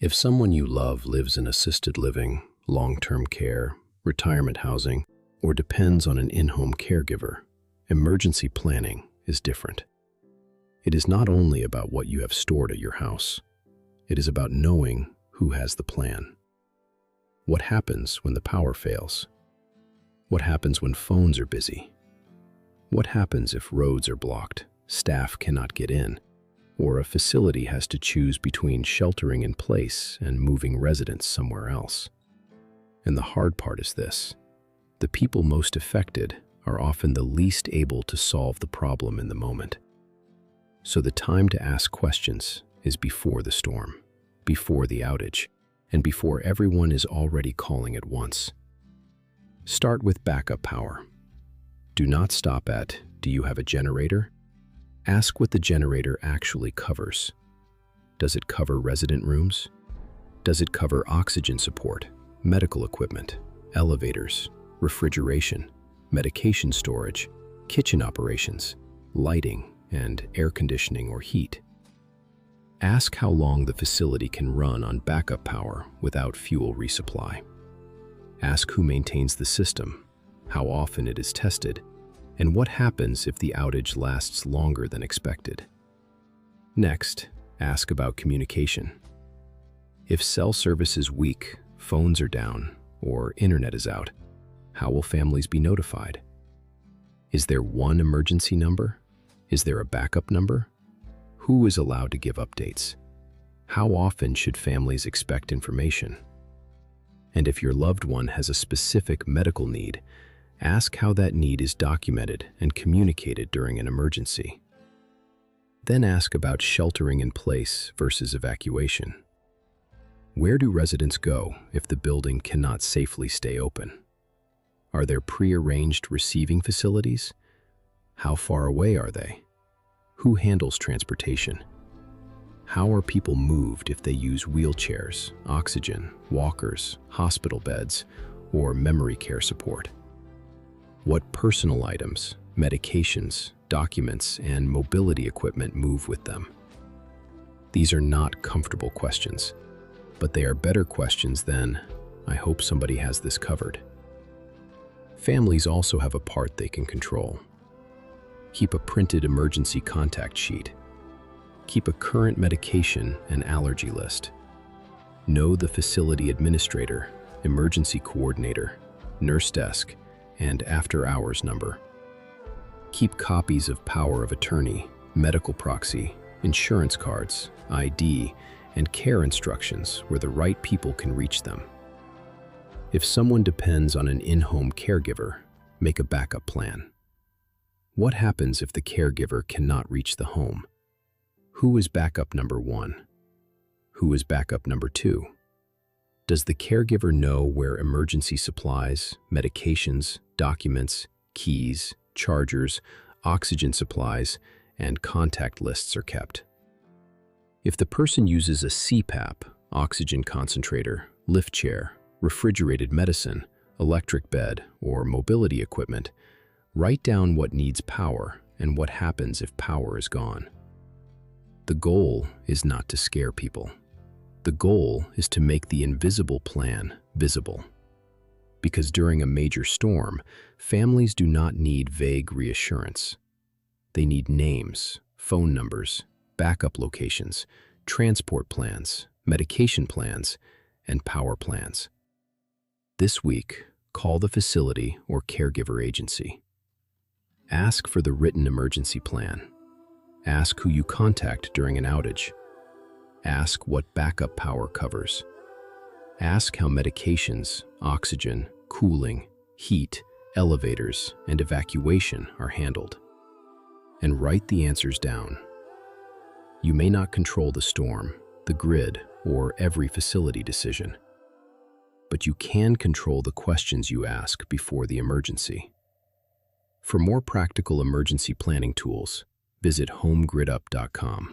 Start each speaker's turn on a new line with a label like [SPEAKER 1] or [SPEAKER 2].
[SPEAKER 1] If someone you love lives in assisted living, long-term care, retirement housing, or depends on an in-home caregiver, emergency planning is different. It is not only about what you have stored at your house. It is about knowing who has the plan. What happens when the power fails? What happens when phones are busy? What happens if roads are blocked, staff cannot get in, or a facility has to choose between sheltering in place and moving residents somewhere else? And the hard part is this: the people most affected are often the least able to solve the problem in the moment. So the time to ask questions is before the storm, before the outage, and before everyone is already calling at once. Start with backup power. Do not stop at, "Do you have a generator?" Ask what the generator actually covers. Does it cover resident rooms? Does it cover oxygen support, medical equipment, elevators, refrigeration, medication storage, kitchen operations, lighting, and air conditioning or heat? Ask how long the facility can run on backup power without fuel resupply. Ask who maintains the system, how often it is tested, and what happens if the outage lasts longer than expected. Next, ask about communication. If cell service is weak, phones are down, or internet is out, how will families be notified? Is there one emergency number? Is there a backup number? Who is allowed to give updates? How often should families expect information? And if your loved one has a specific medical need, ask how that need is documented and communicated during an emergency. Then ask about sheltering in place versus evacuation. Where do residents go if the building cannot safely stay open? Are there pre-arranged receiving facilities? How far away are they? Who handles transportation? How are people moved if they use wheelchairs, oxygen, walkers, hospital beds, or memory care support? What personal items, medications, documents, and mobility equipment move with them? These are not comfortable questions, but they are better questions than, "I hope somebody has this covered." Families also have a part they can control. Keep a printed emergency contact sheet. Keep a current medication and allergy list. Know the facility administrator, emergency coordinator, nurse desk, and after-hours number. Keep copies of power of attorney, medical proxy, insurance cards, ID, and care instructions where the right people can reach them. If someone depends on an in-home caregiver, make a backup plan. What happens if the caregiver cannot reach the home? Who is backup number 1? Who is backup number 2? Does the caregiver know where emergency supplies, medications, documents, keys, chargers, oxygen supplies, and contact lists are kept? If the person uses a CPAP, oxygen concentrator, lift chair, refrigerated medicine, electric bed, or mobility equipment, write down what needs power and what happens if power is gone. The goal is not to scare people. The goal is to make the invisible plan visible. Because during a major storm, families do not need vague reassurance. They need names, phone numbers, backup locations, transport plans, medication plans, and power plans. This week, call the facility or caregiver agency. Ask for the written emergency plan. Ask who you contact during an outage. Ask what backup power covers. Ask how medications, oxygen, cooling, heat, elevators, and evacuation are handled. And write the answers down. You may not control the storm, the grid, or every facility decision, but you can control the questions you ask before the emergency. For more practical emergency planning tools, visit HomeGridUp.com.